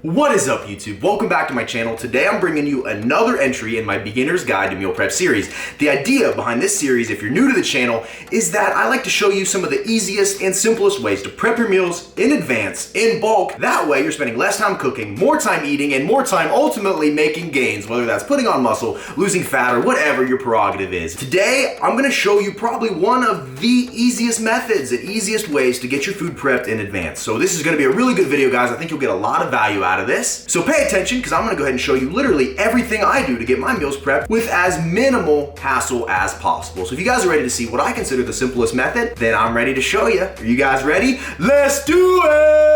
What is up, YouTube? Welcome back to my channel. Today I'm bringing you another entry in my Beginner's Guide to Meal Prep series. The idea behind this series, if you're new to the channel, is that I like to show you some of the easiest and simplest ways to prep your meals in advance, in bulk. That way you're spending less time cooking, more time eating, and more time ultimately making gains, whether that's putting on muscle, losing fat, or whatever your prerogative is. Today, I'm gonna show you probably one of the easiest methods and easiest ways to get your food prepped in advance. So this is gonna be a really good video, guys. I think you'll get a lot of value out of this. So pay attention, because I'm gonna go ahead and show you literally everything I do to get my meals prepped with as minimal hassle as possible. So if you guys are ready to see what I consider the simplest method, then I'm ready to show you. Are you guys ready? Let's do it!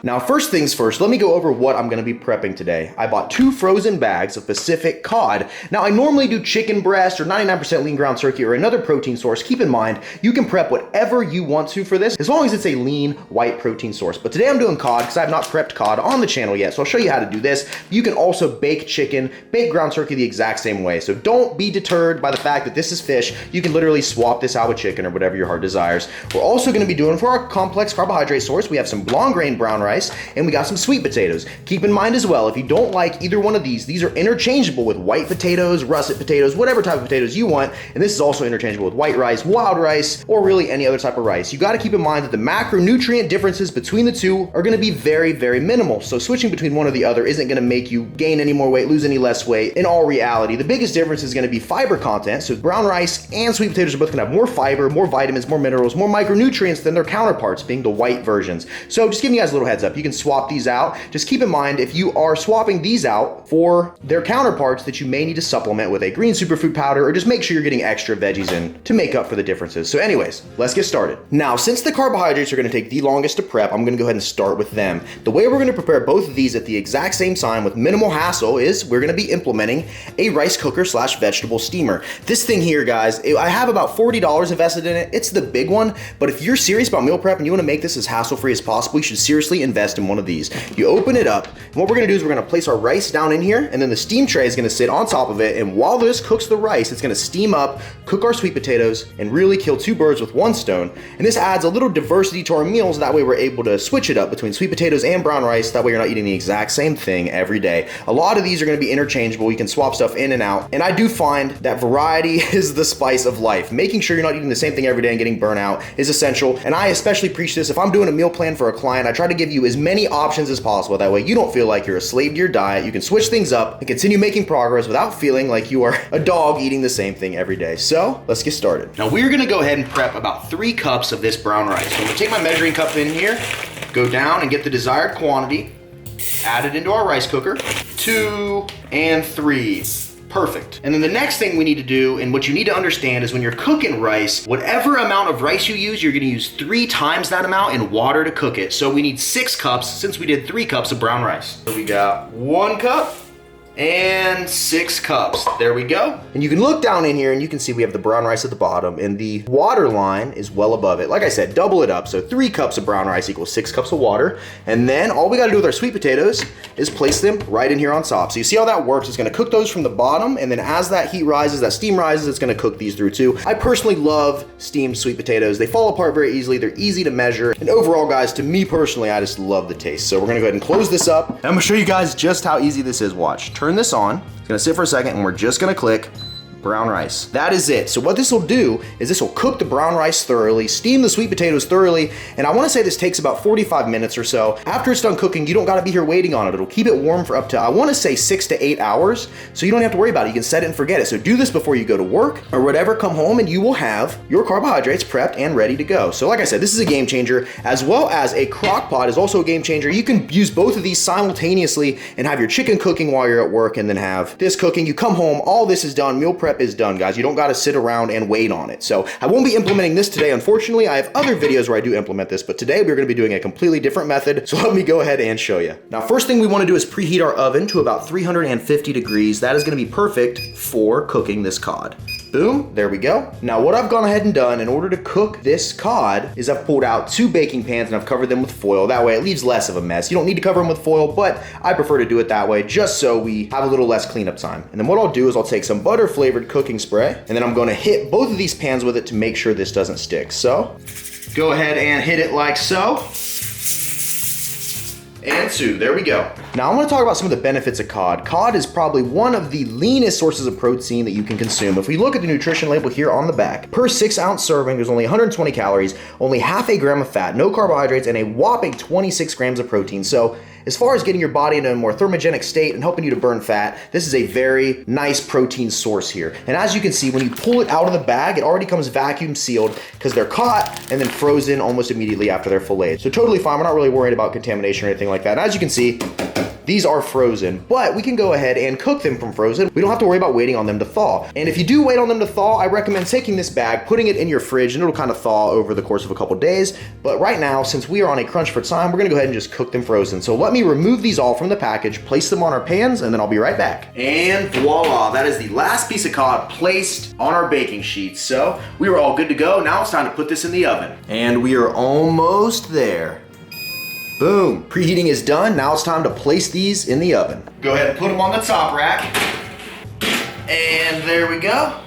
Now, first things first, let me go over what I'm gonna be prepping today. I bought 2 frozen bags of Pacific cod. Now, I normally do chicken breast or 99% lean ground turkey or another protein source. Keep in mind, you can prep whatever you want to for this, as long as it's a lean, white protein source. But today I'm doing cod because I have not prepped cod on the channel yet, so I'll show you how to do this. You can also bake chicken, bake ground turkey the exact same way. So don't be deterred by the fact that this is fish. You can literally swap this out with chicken or whatever your heart desires. We're also gonna be doing, for our complex carbohydrate source, we have some long grain brown rice, and we got some sweet potatoes. Keep in mind as well, if you don't like either one of these are interchangeable with white potatoes, russet potatoes, whatever type of potatoes you want, and this is also interchangeable with white rice, wild rice, or really any other type of rice. You gotta keep in mind that the macronutrient differences between the two are gonna be very, very minimal. So switching between one or the other isn't gonna make you gain any more weight, lose any less weight. In all reality, the biggest difference is gonna be fiber content. So brown rice and sweet potatoes are both gonna have more fiber, more vitamins, more minerals, more micronutrients than their counterparts, being the white versions. So just giving you guys a little heads up. You can swap these out. Just keep in mind, if you are swapping these out for their counterparts, that you may need to supplement with a green superfood powder, or just make sure you're getting extra veggies in to make up for the differences. So anyways, let's get started. Now, since the carbohydrates are gonna take the longest to prep, I'm gonna go ahead and start with them. The way we're gonna prepare both of these at the exact same time with minimal hassle is we're gonna be implementing a rice cooker / vegetable steamer. This thing here, guys, I have about $40 invested in it. It's the big one, but if you're serious about meal prep and you wanna make this as hassle-free as possible, you should seriously invest in one of these. You open it up, and what we're gonna do is we're gonna place our rice down in here, and then the steam tray is gonna sit on top of it, and while this cooks the rice, it's gonna steam up, cook our sweet potatoes, and really kill 2 birds with 1 stone. And this adds a little diversity to our meals. That way we're able to switch it up between sweet potatoes and brown rice. That way you're not eating the exact same thing every day. A lot of these are gonna be interchangeable. You can swap stuff in and out. And I do find that variety is the spice of life. Making sure you're not eating the same thing every day and getting burnout is essential. And I especially preach this. If I'm doing a meal plan for a client, I try to give you as many options as possible. That way you don't feel like you're a slave to your diet. You can switch things up and continue making progress without feeling like you are a dog eating the same thing every day. So let's get started. Now we're gonna go ahead and prep about 3 cups of this brown rice. So I'm gonna take my measuring cup in here, go down and get the desired quantity, add it into our rice cooker, 2 and 3. Perfect. And then the next thing we need to do, and what you need to understand, is when you're cooking rice, whatever amount of rice you use, you're gonna use 3 times that amount in water to cook it. So we need 6 cups since we did 3 cups of brown rice. So we got 1 cup and 6 cups. There we go. And you can look down in here and you can see we have the brown rice at the bottom and the water line is well above it. Like I said, double it up. So 3 cups of brown rice equals 6 cups of water. And then all we gotta do with our sweet potatoes is place them right in here on top. So you see how that works? It's gonna cook those from the bottom, and then as that heat rises, that steam rises, it's gonna cook these through too. I personally love steamed sweet potatoes. They fall apart very easily. They're easy to measure. And overall, guys, to me personally, I just love the taste. So we're gonna go ahead and close this up. And I'm gonna show you guys just how easy this is. Watch. Turn this on. It's gonna sit for a second, and we're just gonna click brown rice. That is it. So what this will do is this will cook the brown rice thoroughly, steam the sweet potatoes thoroughly, and I wanna say this takes about 45 minutes or so. After it's done cooking, you don't gotta be here waiting on it. It'll keep it warm for up to, I wanna say 6 to 8 hours, so you don't have to worry about it. You can set it and forget it. So do this before you go to work or whatever, come home, and you will have your carbohydrates prepped and ready to go. So like I said, this is a game changer, as well as a crock pot is also a game changer. You can use both of these simultaneously and have your chicken cooking while you're at work, and then have this cooking. You come home, all this is done, meal prep is done, guys. You don't gotta sit around and wait on it. So I won't be implementing this today, unfortunately. I have other videos where I do implement this, but today we're gonna be doing a completely different method. So let me go ahead and show you. Now, first thing we wanna do is preheat our oven to about 350 degrees. That is gonna be perfect for cooking this cod. Boom, there we go. Now what I've gone ahead and done in order to cook this cod is I've pulled out 2 baking pans and I've covered them with foil. That way it leaves less of a mess. You don't need to cover them with foil, but I prefer to do it that way just so we have a little less cleanup time. And then what I'll do is I'll take some butter flavored cooking spray and then I'm gonna hit both of these pans with it to make sure this doesn't stick. So go ahead and hit it like so. And 2, there we go. Now I want to talk about some of the benefits of cod. Cod is probably one of the leanest sources of protein that you can consume. If we look at the nutrition label here on the back, per 6-ounce serving, there's only 120 calories, only half a gram of fat, no carbohydrates, and a whopping 26 grams of protein. So as far as getting your body into a more thermogenic state and helping you to burn fat, this is a very nice protein source here. And as you can see, when you pull it out of the bag, it already comes vacuum sealed because they're caught and then frozen almost immediately after they're filleted. So totally fine, we're not really worried about contamination or anything like that. And as you can see, these are frozen, but we can go ahead and cook them from frozen. We don't have to worry about waiting on them to thaw. And if you do wait on them to thaw, I recommend taking this bag, putting it in your fridge, and it'll kind of thaw over the course of a couple days. But right now, since we are on a crunch for time, we're gonna go ahead and just cook them frozen. So let me remove these all from the package, place them on our pans, and then I'll be right back. And voila, that is the last piece of cod placed on our baking sheet. So we were all good to go. Now it's time to put this in the oven. And we are almost there. Boom, preheating is done. Now it's time to place these in the oven. Go ahead and put them on the top rack. And there we go.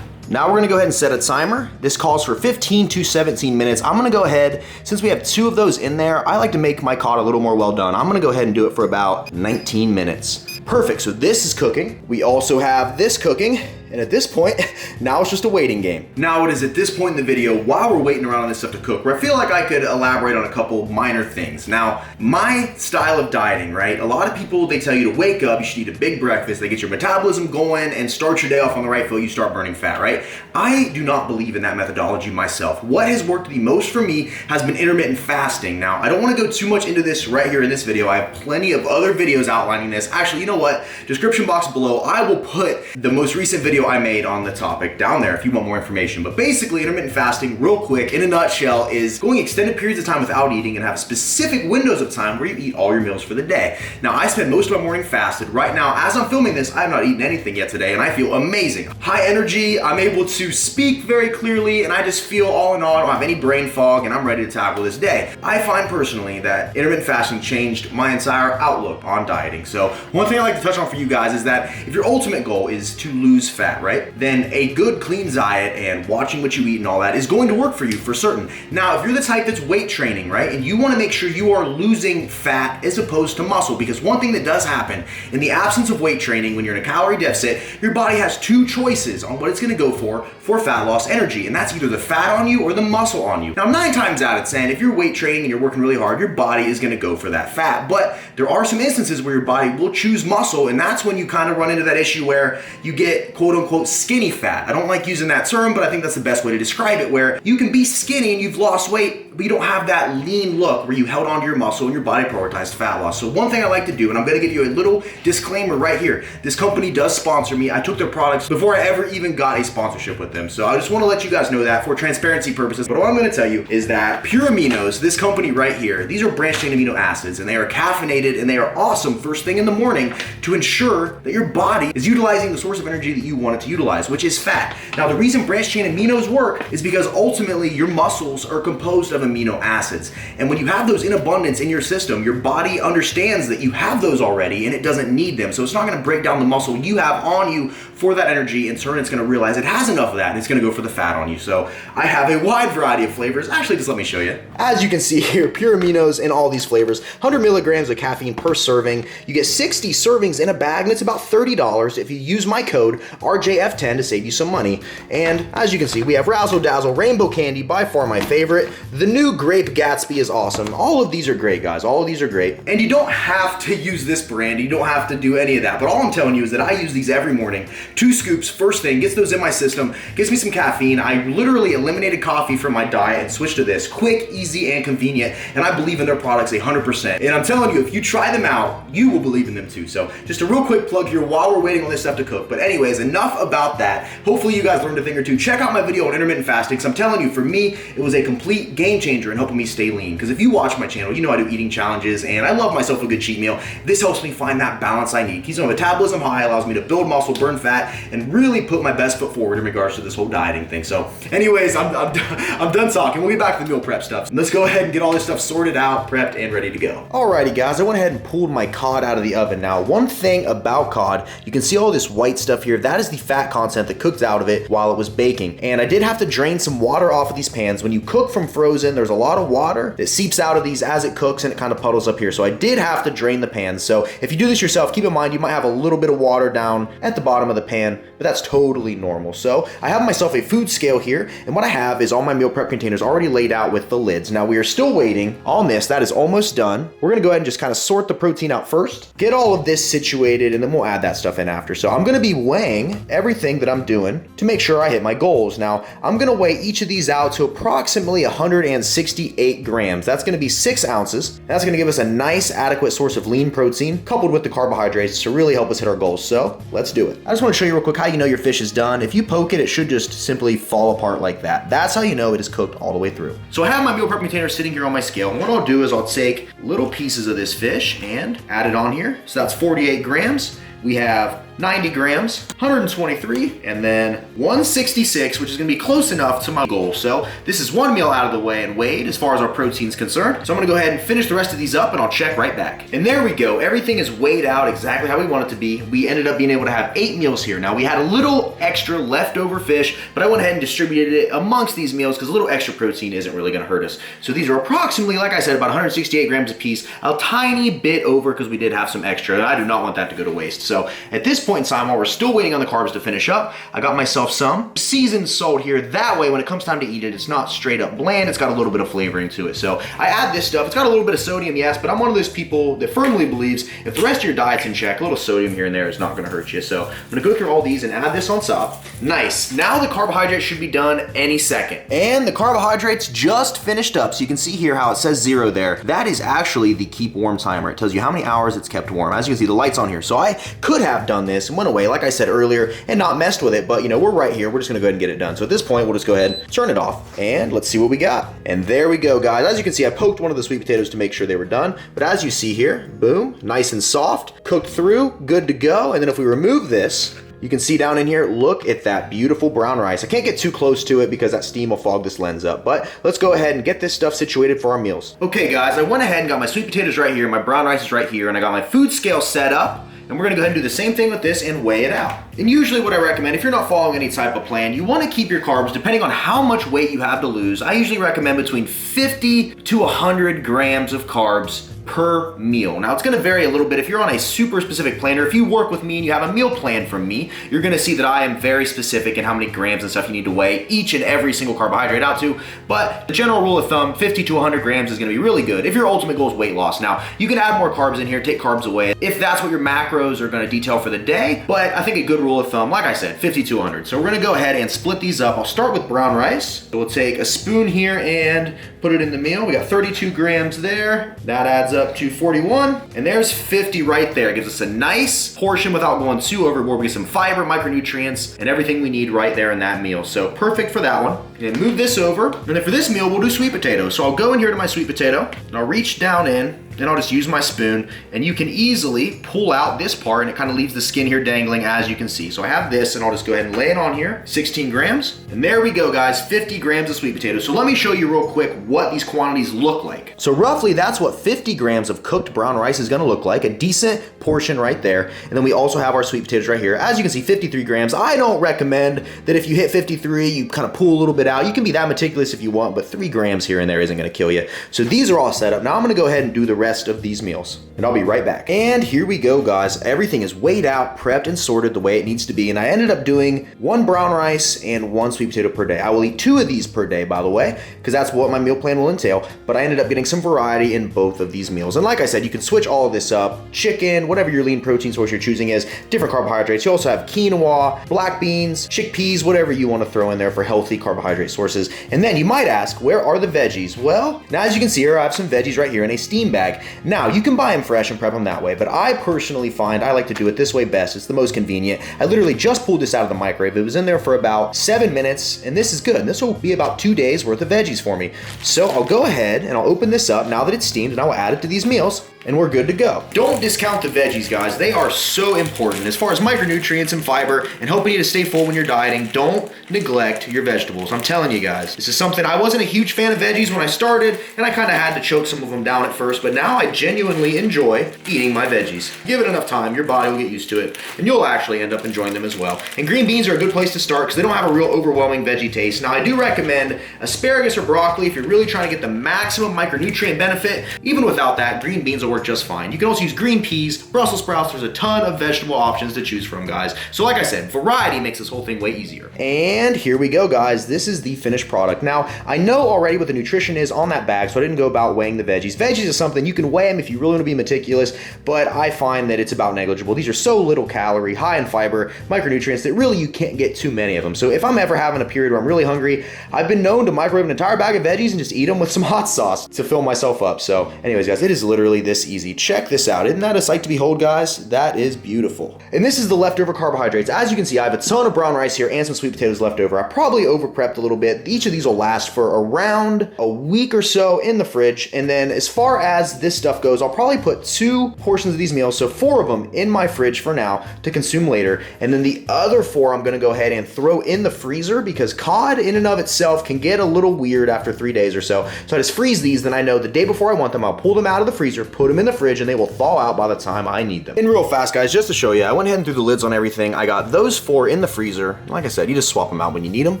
Now we're gonna go ahead and set a timer. This calls for 15 to 17 minutes. I'm gonna go ahead, since we have 2 of those in there, I like to make my cod a little more well done. I'm gonna go ahead and do it for about 19 minutes. Perfect, so this is cooking. We also have this cooking. And at this point, now it's just a waiting game. Now it is at this point in the video, while we're waiting around on this stuff to cook, where I feel like I could elaborate on a couple minor things. Now, my style of dieting, right? A lot of people, they tell you to wake up, you should eat a big breakfast, they get your metabolism going and start your day off on the right foot, you start burning fat, right? I do not believe in that methodology myself. What has worked the most for me has been intermittent fasting. Now, I don't wanna go too much into this right here in this video. I have plenty of other videos outlining this. Actually, you know what? Description box below, I will put the most recent video I made on the topic down there if you want more information. But basically, intermittent fasting, real quick, in a nutshell, is going extended periods of time without eating and have specific windows of time where you eat all your meals for the day. Now, I spend most of my morning fasted. Right now, as I'm filming this, I have not eaten anything yet today, and I feel amazing. High energy, I'm able to speak very clearly, and I just feel all in all, I don't have any brain fog, and I'm ready to tackle this day. I find personally that intermittent fasting changed my entire outlook on dieting. So one thing I like to touch on for you guys is that if your ultimate goal is to lose fat, right? Then a good clean diet and watching what you eat and all that is going to work for you for certain. Now, if you're the type that's weight training, right, and you want to make sure you are losing fat as opposed to muscle, because one thing that does happen in the absence of weight training when you're in a calorie deficit, your body has 2 choices on what it's going to go for fat loss energy, and that's either the fat on you or the muscle on you. Now, 9 times out of 10, if you're weight training and you're working really hard, your body is going to go for that fat, but there are some instances where your body will choose muscle, and that's when you kind of run into that issue where you get quote unquote skinny fat. I don't like using that term, but I think that's the best way to describe it, where you can be skinny and you've lost weight, but you don't have that lean look where you held onto your muscle and your body prioritized fat loss. So one thing I like to do, and I'm gonna give you a little disclaimer right here, this company does sponsor me. I took their products before I ever even got a sponsorship with them. So I just wanna let you guys know that for transparency purposes. But what I'm gonna tell you is that Pure Aminos, this company right here, these are branched chain amino acids, and they are caffeinated and they are awesome first thing in the morning to ensure that your body is utilizing the source of energy that you want it to utilize, which is fat. Now, the reason branched chain aminos work is because ultimately your muscles are composed of amino acids. And when you have those in abundance in your system, your body understands that you have those already and it doesn't need them. So it's not gonna break down the muscle you have on you for that energy. In turn, it's gonna realize it has enough of that and it's gonna go for the fat on you. So I have a wide variety of flavors. Actually, just let me show you. As you can see here, Pure Aminos in all these flavors, 100 milligrams of caffeine per serving. You get 60 servings in a bag and it's about $30 if you use my code RJF10 to save you some money. And as you can see, we have Razzle Dazzle, Rainbow Candy, by far my favorite. The new Grape Gatsby is awesome. All of these are great, guys. All of these are great. And you don't have to use this brand. You don't have to do any of that. But all I'm telling you is that I use these every morning. 2 scoops, first thing, gets those in my system, gets me some caffeine. I literally eliminated coffee from my diet and switched to this. Quick, easy, and convenient. And I believe in their products 100%. And I'm telling you, if you try them out, you will believe in them too. So just a real quick plug here while we're waiting on this stuff to cook. But anyways, enough enough about that. Hopefully you guys learned a thing or two. Check out my video on intermittent fasting, because I'm telling you, for me, it was a complete game changer in helping me stay lean. Because if you watch my channel, you know I do eating challenges, and I love myself a good cheat meal. This helps me find that balance I need. Keeps my metabolism high, allows me to build muscle, burn fat, and really put my best foot forward in regards to this whole dieting thing. So anyways, I'm done talking. We'll get back to the meal prep stuff. Let's go ahead and get all this stuff sorted out, prepped, and ready to go. Alrighty guys, I went ahead and pulled my cod out of the oven. Now, one thing about cod, you can see all this white stuff here. That is the fat content that cooked out of it while it was baking. And I did have to drain some water off of these pans. When you cook from frozen, there's a lot of water that seeps out of these as it cooks, and it kind of puddles up here. So I did have to drain the pans. So if you do this yourself, keep in mind you might have a little bit of water down at the bottom of the pan, but that's totally normal. So I have myself a food scale here, and what I have is all my meal prep containers already laid out with the lids. Now we are still waiting on this. That is almost done. We're gonna go ahead and just kind of sort the protein out first, get all of this situated, and then we'll add that stuff in after. So I'm gonna be weighing everything that I'm doing to make sure I hit my goals. Now I'm gonna weigh each of these out to approximately 168 grams. That's gonna be 6 ounces. That's gonna give us a nice adequate source of lean protein coupled with the carbohydrates to really help us hit our goals. So let's do it. I just wanna show you real quick how you know your fish is done. If you poke it, it should just simply fall apart like that. That's how you know it is cooked all the way through. So I have my meal prep container sitting here on my scale, and what I'll do is I'll take little pieces of this fish and add it on here. So that's 48 grams. We have 90 grams, 123, and then 166, which is gonna be close enough to my goal. So this is one meal out of the way and weighed as far as our protein's concerned. So I'm gonna go ahead and finish the rest of these up, and I'll check right back. And there we go. Everything is weighed out exactly how we want it to be. We ended up being able to have 8 meals here. Now we had a little extra leftover fish, but I went ahead and distributed it amongst these meals because a little extra protein isn't really gonna hurt us. So these are approximately, like I said, about 168 grams a piece, a tiny bit over because we did have some extra, and I do not want that to go to waste. So at this point in time, while we're still waiting on the carbs to finish up, I got myself some seasoned salt here. That way, when it comes time to eat it, it's not straight up bland. It's got a little bit of flavoring to it. So I add this stuff. It's got a little bit of sodium, yes, but I'm one of those people that firmly believes if the rest of your diet's in check, a little sodium here and there is not gonna hurt you. So I'm gonna go through all these and add this on top. Nice. Now the carbohydrates should be done any second. And the carbohydrates just finished up. So you can see here how it says 0 there. That is actually the keep warm timer. It tells you how many hours it's kept warm. As you can see, the light's on here. So I could have done this and went away, like I said earlier, and not messed with it, but you know, we're right here. We're just gonna go ahead and get it done. So at this point, we'll just go ahead and turn it off, and let's see what we got. And there we go, guys. As you can see, I poked one of the sweet potatoes to make sure they were done, but as you see here, boom, nice and soft, cooked through, good to go. And then if we remove this, you can see down in here, look at that beautiful brown rice. I can't get too close to it because that steam will fog this lens up, but let's go ahead and get this stuff situated for our meals. Okay guys, I went ahead and got my sweet potatoes right here, my brown rice is right here, and I got my food scale set up. And we're gonna go ahead and do the same thing with this and weigh it out. And usually what I recommend, if you're not following any type of plan, you wanna keep your carbs, depending on how much weight you have to lose, I usually recommend between 50 to 100 grams of carbs per meal. Now it's gonna vary a little bit if you're on a super specific plan, or if you work with me and you have a meal plan from me, you're gonna see that I am very specific in how many grams and stuff you need to weigh each and every single carbohydrate out to. But the general rule of thumb, 50 to 100 grams is gonna be really good if your ultimate goal is weight loss. Now, you can add more carbs in here, take carbs away, if that's what your macros are gonna detail for the day, but I think a good rule of thumb, like I said, 50 to 100. So we're gonna go ahead and split these up. I'll start with brown rice. So we'll take a spoon here and put it in the meal. We got 32 grams there. That adds up to 41, and there's 50 right there. It gives us a nice portion without going too overboard. We get some fiber, micronutrients, and everything we need right there in that meal. So perfect for that one. And move this over. And then for this meal, we'll do sweet potatoes. So I'll go in here to my sweet potato, and I'll reach down in, and I'll just use my spoon, and you can easily pull out this part, and it kind of leaves the skin here dangling, as you can see. So I have this, and I'll just go ahead and lay it on here, 16 grams. And there we go, guys, 50 grams of sweet potatoes. So let me show you real quick what these quantities look like. So roughly, that's what 50 grams of cooked brown rice is gonna look like, a decent portion right there. And then we also have our sweet potatoes right here. As you can see, 53 grams. I don't recommend that if you hit 53, you kind of pull a little bit out. You can be that meticulous if you want, but 3 grams here and there isn't gonna kill you. So these are all set up. Now I'm gonna go ahead and do the rest of these meals, and I'll be right back. And here we go, guys. Everything is weighed out, prepped, and sorted the way it needs to be. And I ended up doing 1 brown rice and 1 sweet potato per day. I will eat 2 of these per day, by the way, because that's what my meal plan will entail. But I ended up getting some variety in both of these meals. And like I said, you can switch all of this up. Chicken, whatever your lean protein source you're choosing is, different carbohydrates. You also have quinoa, black beans, chickpeas, whatever you want to throw in there for healthy carbohydrates carbohydrate sources. And then you might ask, where are the veggies? Well, now as you can see here, I have some veggies right here in a steam bag. Now, you can buy them fresh and prep them that way, but I personally find I like to do it this way best. It's the most convenient. I literally just pulled this out of the microwave. It was in there for about 7 minutes, and this is good. This will be about 2 days worth of veggies for me. So I'll go ahead and I'll open this up now that it's steamed, and I will add it to these meals, and we're good to go. Don't discount the veggies, guys. They are so important as far as micronutrients and fiber and helping you to stay full when you're dieting. Don't neglect your vegetables. I'm telling you guys, this is something I wasn't a huge fan of veggies when I started, and I kind of had to choke some of them down at first, but now I genuinely enjoy eating my veggies. Give it enough time, your body will get used to it, and you'll actually end up enjoying them as well. And green beans are a good place to start because they don't have a real overwhelming veggie taste. Now, I do recommend asparagus or broccoli if you're really trying to get the maximum micronutrient benefit. Even without that, green beans will work just fine. You can also use green peas, Brussels sprouts. There's a ton of vegetable options to choose from, guys. So like I said, variety makes this whole thing way easier. And here we go, guys. This is the finished product. Now, I know already what the nutrition is on that bag, so I didn't go about weighing the veggies. Veggies is something you can weigh them if you really want to be meticulous, but I find that it's about negligible. These are so little calorie, high in fiber, micronutrients that really you can't get too many of them. So if I'm ever having a period where I'm really hungry, I've been known to microwave an entire bag of veggies and just eat them with some hot sauce to fill myself up. So anyways, guys, it is literally this easy. Check this out. Isn't that a sight to behold, guys? That is beautiful. And this is the leftover carbohydrates. As you can see, I have a ton of brown rice here and some sweet potatoes left over. I probably over prepped a little bit. Each of these will last for around a week or so in the fridge. And then as far as this stuff goes, I'll probably put 2 portions of these meals, so 4 of them in my fridge for now to consume later. And then the other 4 I'm gonna go ahead and throw in the freezer because cod in and of itself can get a little weird after 3 days or so. So I just freeze these, then I know the day before I want them, I'll pull them out of the freezer, put them in the fridge, and they will thaw out by the time I need them. And real fast, guys, just to show you, I went ahead and threw the lids on everything. I got those 4 in the freezer. Like I said, you just swap them out when you need them.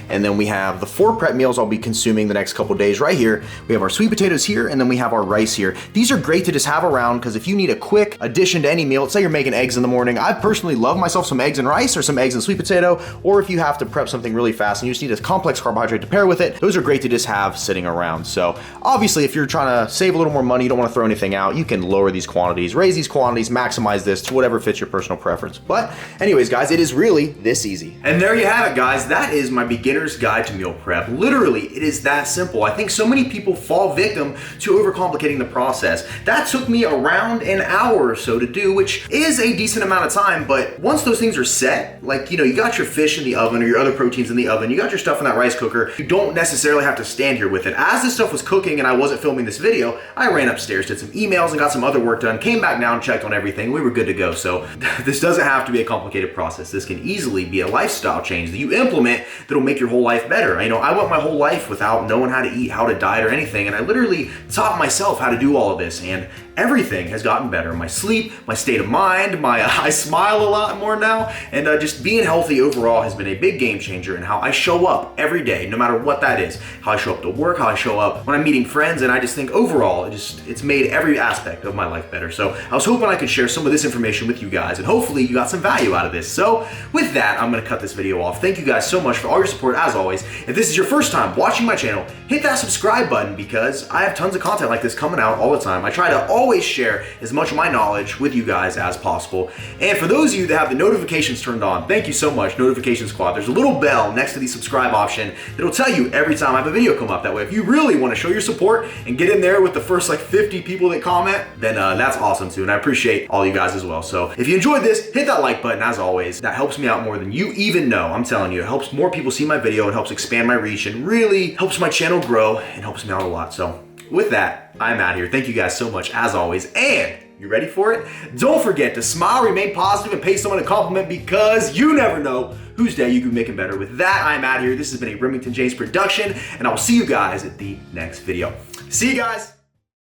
And then we have the 4 prep meals I'll be consuming the next couple days right here. We have our sweet potatoes here, and then we have our rice here. These are great to just have around because if you need a quick addition to any meal, let's say you're making eggs in the morning. I personally love myself some eggs and rice or some eggs and sweet potato, or if you have to prep something really fast and you just need a complex carbohydrate to pair with it, those are great to just have sitting around. So obviously, if you're trying to save a little more money, you don't want to throw anything out, you can lower these quantities, raise these quantities, maximize this to whatever fits your personal preference. But anyways, guys, it is really this easy. And there you have it, guys. That is my beginner's guide to meal prep. Literally, it is that simple. I think so many people fall victim to overcomplicating the process. That took me around an hour or so to do, which is a decent amount of time, but once those things are set, like, you know, you got your fish in the oven or your other proteins in the oven, you got your stuff in that rice cooker, you don't necessarily have to stand here with it. As this stuff was cooking and I wasn't filming this video, I ran upstairs, did some emails and got some other work done, came back down, checked on everything, we were good to go. So this doesn't have to be a complicated process. This can easily be a lifestyle change that you implement that'll make your whole life better. You know, I went my whole life without knowing how to eat, how to diet or anything, and I literally taught myself how to do all of this, and everything has gotten better. My sleep, my state of mind, I smile a lot more now, and just being healthy overall has been a big game changer in how I show up every day, no matter what that is. How I show up to work, how I show up when I'm meeting friends, and I just think overall, it's made every aspect of my life better. So I was hoping I could share some of this information with you guys, and hopefully you got some value out of this. So with that, I'm gonna cut this video off. Thank you guys so much for all your support as always. If this is your first time watching my channel, hit that subscribe button because I have tons of content like this coming out all the time. I try to always share as much of my knowledge with you guys as possible. And for those of you that have the notifications turned on, thank you so much, Notification Squad. There's a little bell next to the subscribe option that'll tell you every time I have a video come up. That way, if you really want to show your support and get in there with the first like 50 people that comment, then that's awesome too. And I appreciate all you guys as well. So if you enjoyed this, hit that like button as always. That helps me out more than you even know. I'm telling you, it helps more people see my video, it helps expand my reach, and really helps my channel grow and helps me out a lot. So with that, I'm out here. Thank you guys so much as always. And you ready for it? Don't forget to smile, remain positive, and pay someone a compliment because you never know whose day you can be making better. With that, I'm out here. This has been a Remington James production, and I will see you guys at the next video. See you guys.